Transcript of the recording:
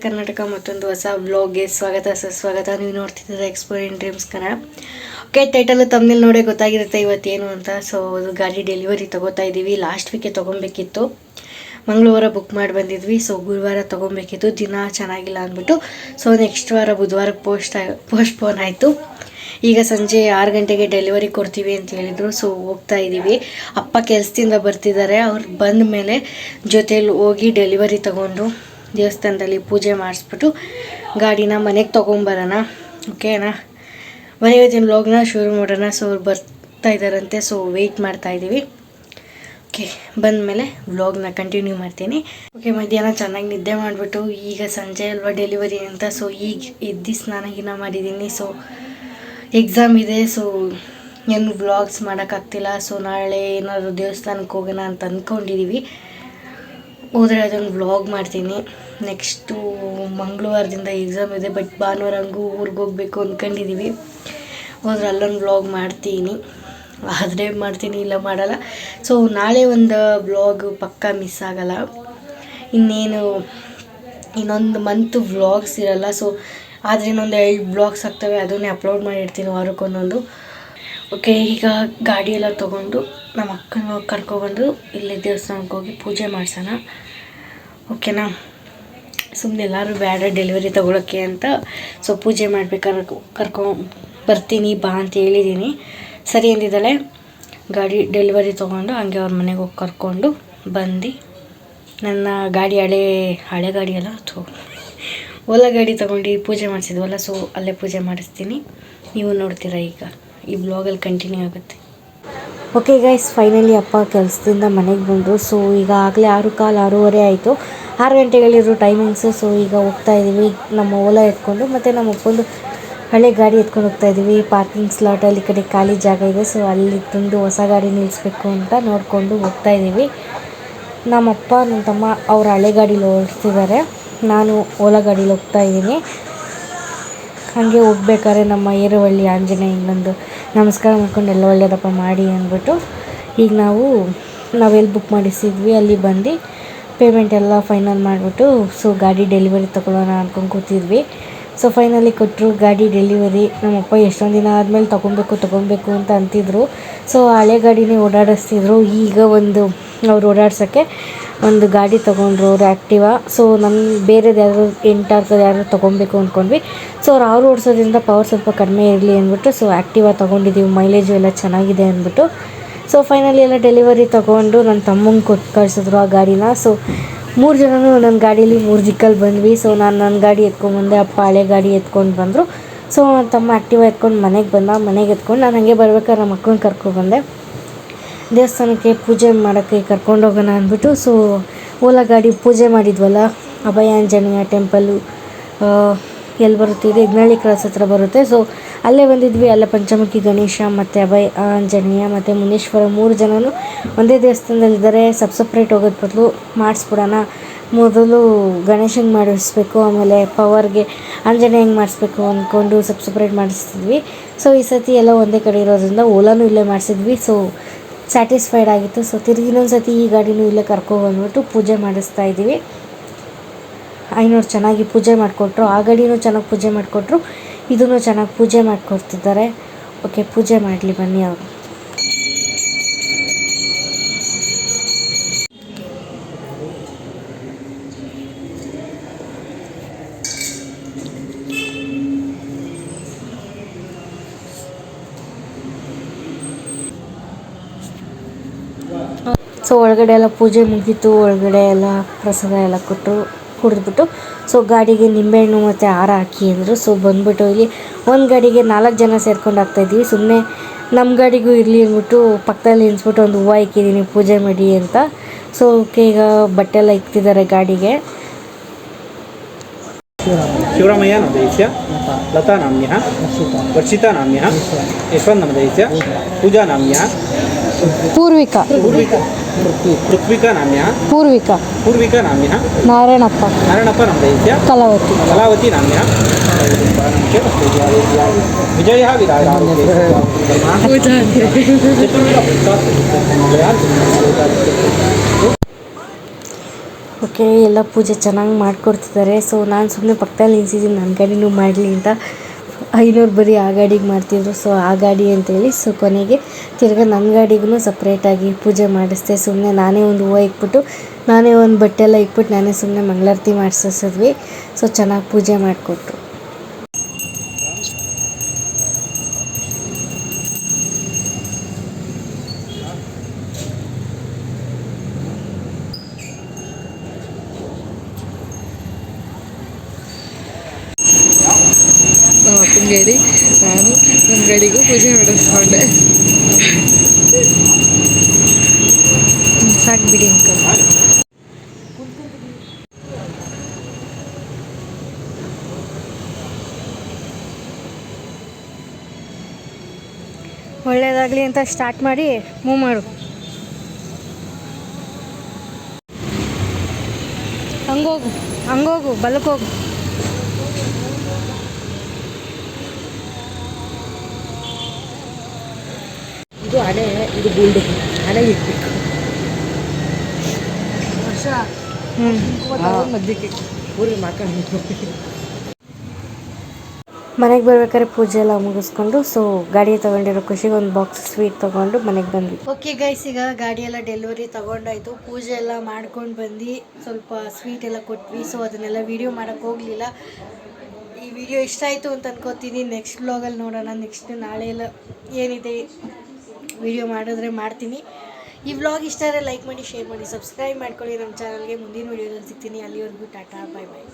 ಕರ್ನಾಟಕ ಮತ್ತೊಂದು ಹೊಸ ವ್ಲಾಗ್ಗೆ ಸ್ವಾಗತ ಸುಸ್ವಾಗತ. ನೀವು ನೋಡ್ತಿದ್ದೀರಾ exploring dreams Kannada. Okay, title ತಮ್ಮನೇಲಿ ನೋಡೇ ಗೊತ್ತಾಗಿರುತ್ತೆ ಇವತ್ತೇನು ಅಂತ. ಸೊ ಅದು ಗಾಡಿ ಡೆಲಿವರಿ ತೊಗೋತಾ ಇದ್ದೀವಿ. ಲಾಸ್ಟ್ ವೀಕೆ ತೊಗೊಬೇಕಿತ್ತು, ಮಂಗಳವಾರ ಬುಕ್ ಮಾಡಿ ಬಂದಿದ್ವಿ. ಸೊ ಗುರುವಾರ ತೊಗೊಬೇಕಿತ್ತು, ದಿನ ಚೆನ್ನಾಗಿಲ್ಲ ಅಂದ್ಬಿಟ್ಟು ಸೊ ನೆಕ್ಸ್ಟ್ ವಾರ ಬುಧವಾರಕ್ಕೆ ಪೋಸ್ಟ್ಪೋನ್ ಆಯಿತು. ಈಗ ಸಂಜೆ 6 ಗಂಟೆಗೆ ಡೆಲಿವರಿ ಕೊಡ್ತೀವಿ ಅಂತ ಹೇಳಿದರು. ಸೊ ಹೋಗ್ತಾ ಇದ್ದೀವಿ. ಅಪ್ಪ ಕೆಲಸದಿಂದ ಬರ್ತಿದ್ದಾರೆ. ಅವ್ರು ಬಂದ ಮೇಲೆ ಜೊತೇಲಿ ಹೋಗಿ ಡೆಲಿವರಿ ತೊಗೊಂಡು ದೇವಸ್ಥಾನದಲ್ಲಿ ಪೂಜೆ ಮಾಡಿಸ್ಬಿಟ್ಟು ಗಾಡಿನ ಮನೆಗೆ ತೊಗೊಂಬರೋಣ. ಓಕೆನಾ, ಮನೆ ಇವತ್ತಿನ ವ್ಲಾಗ್ನ ಶುರು ಮಾಡೋಣ. ಸೊ ಅವ್ರು ಬರ್ತಾ ಇದ್ದಾರಂತೆ, ಸೊ ವೆಯ್ಟ್ ಮಾಡ್ತಾ ಇದ್ದೀವಿ. ಓಕೆ, ಬಂದಮೇಲೆ ವ್ಲಾಗ್ನ ಕಂಟಿನ್ಯೂ ಮಾಡ್ತೀನಿ. ಓಕೆ, ಮಧ್ಯಾಹ್ನ ಚೆನ್ನಾಗಿ ನಿದ್ದೆ ಮಾಡಿಬಿಟ್ಟು ಈಗ ಸಂಜೆ ಅಲ್ವಾ ಡೆಲಿವರಿ ಅಂತ. ಸೊ ಈಗ ಎದ್ದು ಸ್ನಾನ ಮಾಡಿದ್ದೀನಿ. ಸೊ ಎಕ್ಸಾಮ್ ಇದೆ, ಸೊ ಏನು ವ್ಲಾಗ್ಸ್ ಮಾಡೋಕ್ಕಾಗ್ತಿಲ್ಲ. ಸೊ ನಾಳೆ ಏನಾದರೂ ದೇವಸ್ಥಾನಕ್ಕೆ ಹೋಗೋಣ ಅಂತ ಅಂದ್ಕೊಂಡಿದ್ದೀವಿ. ಹೋದರೆ ಅದೊಂದು ವ್ಲಾಗ್ ಮಾಡ್ತೀನಿ. ನೆಕ್ಸ್ಟು ಮಂಗಳವಾರದಿಂದ ಎಕ್ಸಾಮ್ ಇದೆ, ಬಟ್ ಭಾನುವಾರ ಹಂಗೂ ಊರಿಗೆ ಹೋಗಬೇಕು ಅಂದ್ಕೊಂಡಿದ್ದೀವಿ. ಹೋದ್ರೆ ಅಲ್ಲೊಂದು ವ್ಲಾಗ್ ಮಾಡ್ತೀನಿ, ಆದರೆ ಮಾಡ್ತೀನಿ, ಇಲ್ಲ ಮಾಡಲ್ಲ. ಸೊ ನಾಳೆ ಒಂದು ವ್ಲಾಗ್ ಪಕ್ಕ ಮಿಸ್ ಆಗಲ್ಲ. ಇನ್ನೊಂದು ಮಂತ್ ವ್ಲಾಗ್ಸ್ ಇರಲ್ಲ. ಸೊ ಆದರೆ ಇನ್ನೊಂದು 2 ವ್ಲಾಗ್ಸ್ ಆಗ್ತವೆ, ಅದನ್ನೇ ಅಪ್ಲೋಡ್ ಮಾಡಿರ್ತೀನಿ ವಾರಕ್ಕೊಂದೊಂದು. ಓಕೆ, ಈಗ ಗಾಡಿ ಎಲ್ಲ ತೊಗೊಂಡು ನಮ್ಮ ಅಕ್ಕನ ಕರ್ಕೊಬಂದು ಇಲ್ಲೇ ದೇವಸ್ಥಾನಕ್ಕೆ ಹೋಗಿ ಪೂಜೆ ಮಾಡಿಸೋಣ. ಓಕೆನಾ, ಸುಮ್ಮನೆ ಎಲ್ಲರೂ ಬೇಡ ಡೆಲಿವರಿ ತೊಗೊಳಕ್ಕೆ ಅಂತ. ಸೊ ಪೂಜೆ ಮಾಡ್ಬೇಕಾದ್ರೆ ಬರ್ತೀನಿ ಬಾ ಅಂತ ಹೇಳಿದ್ದೀನಿ. ಸರಿ ಅಂದಿದ್ದಾಳೆ. ಗಾಡಿ ಡೆಲಿವರಿ ತೊಗೊಂಡು ಹಂಗೆ ಅವ್ರ ಮನೆಗೆ ಹೋಗಿ ಕರ್ಕೊಂಡು ಬಂದು ನನ್ನ ಗಾಡಿ ಹಳೆ ಗಾಡಿ ಅಲ್ಲ, ಓಲಾ ಗಾಡಿ ತೊಗೊಂಡು ಪೂಜೆ ಮಾಡಿಸಿದ್ವಲ್ಲ, ಸೊ ಅಲ್ಲೇ ಪೂಜೆ ಮಾಡಿಸ್ತೀನಿ. ನೀವು ನೋಡ್ತೀರಾ, ಈಗ ಈ ಬ್ಲಾಗಲ್ಲಿ ಕಂಟಿನ್ಯೂ ಆಗುತ್ತೆ. ಓಕೆ ಗೈಸ್, ಫೈನಲಿ ಅಪ್ಪ ಕೆಲಸದಿಂದ ಮನೆಗೆ ಬಂದರು. ಸೊ ಈಗ ಆಗಲೇ 6:15 ಆಯಿತು. 6 ಗಂಟೆಗಳಿರೋ ಟೈಮಿಂಗ್ಸು. ಸೊ ಈಗ ಹೋಗ್ತಾ ಇದ್ದೀವಿ ನಮ್ಮ ಓಲಾ ಎತ್ಕೊಂಡು, ಮತ್ತು ನಮ್ಮ ಅಪ್ಪಂದು ಹಳೆ ಗಾಡಿ ಎತ್ಕೊಂಡು ಹೋಗ್ತಾ ಇದ್ದೀವಿ. ಪಾರ್ಕಿಂಗ್ ಸ್ಲಾಟಲ್ಲಿ ಈ ಕಡೆ ಖಾಲಿ ಜಾಗ ಇದೆ. ಸೊ ಅಲ್ಲಿ ತಂದು ಹೊಸ ಗಾಡಿ ನಿಲ್ಲಿಸ್ಬೇಕು ಅಂತ ನೋಡಿಕೊಂಡು ಹೋಗ್ತಾ ಇದ್ದೀವಿ. ನಮ್ಮಪ್ಪ ನನ್ನ ತಮ್ಮ ಅವ್ರ ಹಳೆ ಗಾಡೀಲಿ ಓಡಿಸ್ತಿದ್ದಾರೆ, ನಾನು ಓಲಾ ಗಾಡೀಲಿ ಹೋಗ್ತಾ ಇದ್ದೀನಿ. ಹಾಗೆ ಹೋಗ್ಬೇಕಾದ್ರೆ ನಮ್ಮ ಏರುವಳ್ಳಿ ಆಂಜನೇಯಂದು ನಮಸ್ಕಾರ ಮಾಡ್ಕೊಂಡು ಎಲ್ಲ ಒಳ್ಳೆಯದಪ್ಪ ಮಾಡಿ ಅಂದ್ಬಿಟ್ಟು ಈಗ ನಾವೆಲ್ಲಿ ಬುಕ್ ಮಾಡಿಸಿದ್ವಿ ಅಲ್ಲಿ ಬಂದು ಪೇಮೆಂಟ್ ಎಲ್ಲ ಫೈನಲ್ ಮಾಡಿಬಿಟ್ಟು ಸೊ ಗಾಡಿ ಡೆಲಿವರಿ ತೊಗೊಳ್ಳೋಣ ಅಂದ್ಕೊಂಡು ಕೂತಿದ್ವಿ. ಸೊ ಫೈನಲಿ ಕೊಟ್ಟರು ಗಾಡಿ ಡೆಲಿವರಿ. ನಮ್ಮಪ್ಪ ಎಷ್ಟೊಂದು ದಿನ ಆದಮೇಲೆ ತೊಗೊಬೇಕು ಅಂತ ಅಂತಿದ್ರು. ಸೊ ಹಳೆ ಗಾಡಿನೇ ಓಡಾಡಿಸ್ತಿದ್ರು. ಈಗ ಅವ್ರು ಓಡಾಡ್ಸೋಕ್ಕೆ ಒಂದು ಗಾಡಿ ತೊಗೊಂಡ್ರು, ಅವರು ಆ್ಯಕ್ಟಿವಾ. ಸೊ ಬೇರೆದು ಯಾರು ಎಂಟಾರ್ಕದು ಯಾರು ತೊಗೊಬೇಕು ಅಂದ್ಕೊಂಡ್ವಿ. ಸೊ ಅವ್ರು ಓಡಿಸೋದ್ರಿಂದ ಪವರ್ ಸ್ವಲ್ಪ ಕಡಿಮೆ ಇರಲಿ ಅಂದ್ಬಿಟ್ಟು ಸೊ ಆ್ಯಕ್ಟಿವಾ ತೊಗೊಂಡಿದ್ದೀವಿ. ಮೈಲೇಜು ಎಲ್ಲ ಚೆನ್ನಾಗಿದೆ ಅಂದ್ಬಿಟ್ಟು ಸೊ ಫೈನಲಿ ಎಲ್ಲ ಡೆಲಿವರಿ ತೊಗೊಂಡು ನನ್ನ ತಮ್ಮಂಗೆ ಕೊಟ್ಟು ಕಳಿಸಿದ್ರು ಆ ಗಾಡಿನ. ಸೊ 3 ಜನನೂ ನನ್ನ ಗಾಡೀಲಿ 3 ದಿಕ್ಕಲ್ಲಿ ಬಂದ್ವಿ. ಸೊ ನಾನು ನನ್ನ ಗಾಡಿ ಎತ್ಕೊಂಡ್ಬಂದೆ, ಅಪ್ಪ ಹಳೆ ಗಾಡಿ ಎತ್ಕೊಂಡು ಬಂದರು. ಸೊ ನನ್ನ ತಮ್ಮ ಆ್ಯಕ್ಟಿವಾ ಎತ್ಕೊಂಡು ಮನೆಗೆ ಎತ್ಕೊಂಡು ನಾನು ಹಾಗೆ ಬರ್ಬೇಕಾದ್ರೆ ನಮ್ಮ ಮಕ್ಕಳನ್ನ ಕರ್ಕೊಬಂದೆ. ದೇವಸ್ಥಾನಕ್ಕೆ ಪೂಜೆ ಮಾಡೋಕ್ಕೆ ಕರ್ಕೊಂಡೋಗೋಣ ಅಂದ್ಬಿಟ್ಟು ಸೊ ಓಲಾ ಗಾಡಿ ಪೂಜೆ ಮಾಡಿದ್ವಲ್ಲ, ಅಭಯ ಆಂಜನೇಯ ಟೆಂಪಲ್ಲು ಎಲ್ಲಿ ಬರುತ್ತೆ, ಇದು ಇಗ್ನಳ್ಳಿ ಕ್ರಾಸ್ ಹತ್ರ ಬರುತ್ತೆ. ಸೊ ಅಲ್ಲೇ ಬಂದಿದ್ವಿ. ಅಲ್ಲೇ ಪಂಚಮುಖಿ ಗಣೇಶ ಮತ್ತು ಅಭಯ ಆಂಜನೇಯ ಮತ್ತು ಮುನೇಶ್ವರ 3 ಜನನು ಒಂದೇ ದೇವಸ್ಥಾನದಲ್ಲಿದ್ದಾರೆ. ಸಪ್ರೇಟ್ ಹೋಗೋದು ಬದಲು ಮಾಡಿಸ್ಬಿಡೋಣ, ಮೊದಲು ಗಣೇಶಂಗೆ ಮಾಡಿಸ್ಬೇಕು, ಆಮೇಲೆ ಪವರ್ಗೆ ಆಂಜನೇಯಂಗೆ ಮಾಡಿಸ್ಬೇಕು ಅಂದ್ಕೊಂಡು ಸಪ್ರೇಟ್ ಮಾಡಿಸ್ತಿದ್ವಿ. ಸೊ ಈ ಸತಿ ಎಲ್ಲ ಒಂದೇ ಕಡೆ ಇರೋದ್ರಿಂದ ಓಲಾನು ಇಲ್ಲೇ ಮಾಡಿಸಿದ್ವಿ. ಸೊ ಸ್ಯಾಟಿಸ್ಫೈಡ್ ಆಗಿತ್ತು. ಸೊ ತಿರುಗಿ ಇನ್ನೊಂದು ಸತಿ ಈ ಗಾಡಿನೂ ಇಲ್ಲೇ ಕರ್ಕೊಬಂದ್ಬಿಟ್ಟು ಪೂಜೆ ಮಾಡಿಸ್ತಾ ಇದ್ದೀವಿ. ಐನೋರು ಚೆನ್ನಾಗಿ ಪೂಜೆ ಮಾಡಿಕೊಟ್ರು, ಆ ಗಾಡಿನೂ ಚೆನ್ನಾಗಿ ಪೂಜೆ ಮಾಡಿಕೊಟ್ರು, ಇದನ್ನು ಚೆನ್ನಾಗಿ ಪೂಜೆ ಮಾಡಿಕೊಡ್ತಿದ್ದಾರೆ. ಓಕೆ, ಪೂಜೆ ಮಾಡಲಿ ಬನ್ನಿ ಅವರು. ಸೊ ಒಳಗಡೆ ಎಲ್ಲ ಪೂಜೆ ಮುಗೀತು. ಒಳಗಡೆ ಎಲ್ಲ ಪ್ರಸಾದ ಎಲ್ಲ ಕುಡಿದ್ಬಿಟ್ಟು ಸೊ ಗಾಡಿಗೆ ನಿಂಬೆಹಣ್ಣು ಮತ್ತು ಹಾರ ಹಾಕಿ ಅಂದರು. ಸೊ ಬಂದ್ಬಿಟ್ಟು ಇಲ್ಲಿ ಒಂದು ಗಾಡಿಗೆ 4 ಜನ ಸೇರ್ಕೊಂಡು ಹಾಕ್ತಾಯಿದ್ವಿ. ಸುಮ್ಮನೆ ನಮ್ಮ ಗಾಡಿಗೂ ಇರಲಿ ಅಂದ್ಬಿಟ್ಟು ಪಕ್ಕದಲ್ಲಿ ನಿಲ್ಲಿಸ್ಬಿಟ್ಟು ಒಂದು ಹೂವು ಇಕ್ಕಿದ್ದೀನಿ ಪೂಜೆ ಮಾಡಿ ಅಂತ. ಸೊ ಓಕೆ, ಈಗ ಬಟ್ಟೆ ಎಲ್ಲ ಇಕ್ತಿದ್ದಾರೆ ಗಾಡಿಗೆ. ಶಿವರಾಮಯ್ಯ ನಮದೈಸ್ಯ, ಲತಾ ನಾಮ್ಯ, ವರ್ಷಿತಾ ನಾಮ್ಯ, ಯಶವಂತ್ ನಮದೈಸ್ಯ, ಪೂಜಾ ನಾಮ್ಯ, ಪೃಥ್ವಿಕಾ ನಾಮ್ಯ, ಪೂರ್ವಿಕಾ ನಾಮ್ಯ, ನಾರಾಯಣಪ್ಪ ನಮದೈಸ್ಯ, ಕಲಾವತಿ ನಾಮ್ಯ, ವಿಜಯ ವಿರಾಯ ಓಕೆ, ಎಲ್ಲ ಪೂಜೆ ಚೆನ್ನಾಗಿ ಮಾಡಿಕೊಡ್ತಿದ್ದಾರೆ. ಸೊ ನಾನು ಸುಮ್ಮನೆ ಪಕ್ಕದಲ್ಲಿ ನಿಲ್ಸಿದ್ದೀನಿ ನನ್ನ ಗಾಡಿನೂ ಮಾಡಲಿ ಅಂತ. 500 ಬರೀ ಆ ಗಾಡಿಗೆ ಮಾಡ್ತಿದ್ರು. ಸೊ ಆ ಗಾಡಿ ಅಂತೇಳಿ ಸೊ ಕೊನೆಗೆ ತಿರ್ಗಿ ನನ್ನ ಗಾಡಿಗೂ ಸಪ್ರೇಟಾಗಿ ಪೂಜೆ ಮಾಡಿಸ್ದೆ. ಸುಮ್ಮನೆ ನಾನೇ ಒಂದು ಹೂವು ಇಕ್ಬಿಟ್ಟು, ನಾನೇ ಒಂದು ಬಟ್ಟೆ ಎಲ್ಲ ಇಕ್ಬಿಟ್ಟು, ನಾನೇ ಸುಮ್ಮನೆ ಮಂಗಳಾರತಿ ಮಾಡಿಸಿದ್ವಿ. ಸೊ ಚೆನ್ನಾಗಿ ಪೂಜೆ ಮಾಡಿಕೊಟ್ರು. ನಮ್ಮ ಅಪ್ಪನ ಗಾಡಿ, ನಾನು ನನ್ನ ಗಾಡಿಗೂ ಪೂಜೆ ಮಾಡಿಸ್ಕೊಂಡೆ. ಸಾಕು ಬಿಡಿ ಅಂಕಲ್. ಒಳ್ಳೇದಾಗಲಿ ಅಂತ ಸ್ಟಾರ್ಟ್ ಮಾಡಿ ಮೂವ್ ಮಾಡು. ಹಂಗೋಗು ಬಲಕ್ಕೋಗು. ಇದು ಹಣೆ, ಇದು ಗುಂಡು ಹಣೆ ಇಟ್ಬೇಕು. ಮಧ್ಯಕ್ಕೆ ಊರಿಗೆ ಮಾಡ್ಕೊಂಡು ಮನೆಗೆ ಬರ್ಬೇಕಾದ್ರೆ ಪೂಜೆ ಎಲ್ಲ ಮುಗಿಸ್ಕೊಂಡು ಸೊ ಗಾಡಿ ತೊಗೊಂಡಿರೋ ಖುಷಿಗೆ ಒಂದು ಬಾಕ್ಸ್ ಸ್ವೀಟ್ ತೊಗೊಂಡು ಮನೆಗೆ ಬಂದ್ವಿ. ಓಕೆ ಗೈಸ್, ಈಗ ಗಾಡಿ ಎಲ್ಲ ಡೆಲಿವರಿ ತೊಗೊಂಡಾಯ್ತು. ಪೂಜೆ ಎಲ್ಲ ಮಾಡ್ಕೊಂಡು ಬಂದು ಸ್ವಲ್ಪ ಸ್ವೀಟ್ ಎಲ್ಲ ಕೊಟ್ವಿ. ಸೊ ಅದನ್ನೆಲ್ಲ ವೀಡಿಯೋ ಮಾಡೋಕ್ಕೆ ಹೋಗಲಿಲ್ಲ. ಈ ವಿಡಿಯೋ ಇಷ್ಟ ಆಯಿತು ಅಂತ ಅನ್ಕೋತೀನಿ. ನೆಕ್ಸ್ಟ್ ವ್ಲಾಗಲ್ಲಿ ನೋಡೋಣ. ನೆಕ್ಸ್ಟ್ ನಾಳೆ ಎಲ್ಲ ಏನಿದೆ ವಿಡಿಯೋ ಮಾಡಿದ್ರೆ ಮಾಡ್ತೀನಿ. ಈ ವ್ಲಾಗ್ ಇಷ್ಟ ಆದರೆ ಲೈಕ್ ಮಾಡಿ, ಶೇರ್ ಮಾಡಿ, ಸಬ್ಸ್ಕ್ರೈಬ್ ಮಾಡ್ಕೊಳ್ಳಿ ನಮ್ಮ ಚಾನಲ್ಗೆ. ಮುಂದಿನ ವೀಡಿಯೋದಲ್ಲಿ ಸಿಗ್ತೀನಿ. ಅಲ್ಲಿವರೆಗೂ ಟಾಟಾ, ಬಾಯ್ ಬಾಯ್.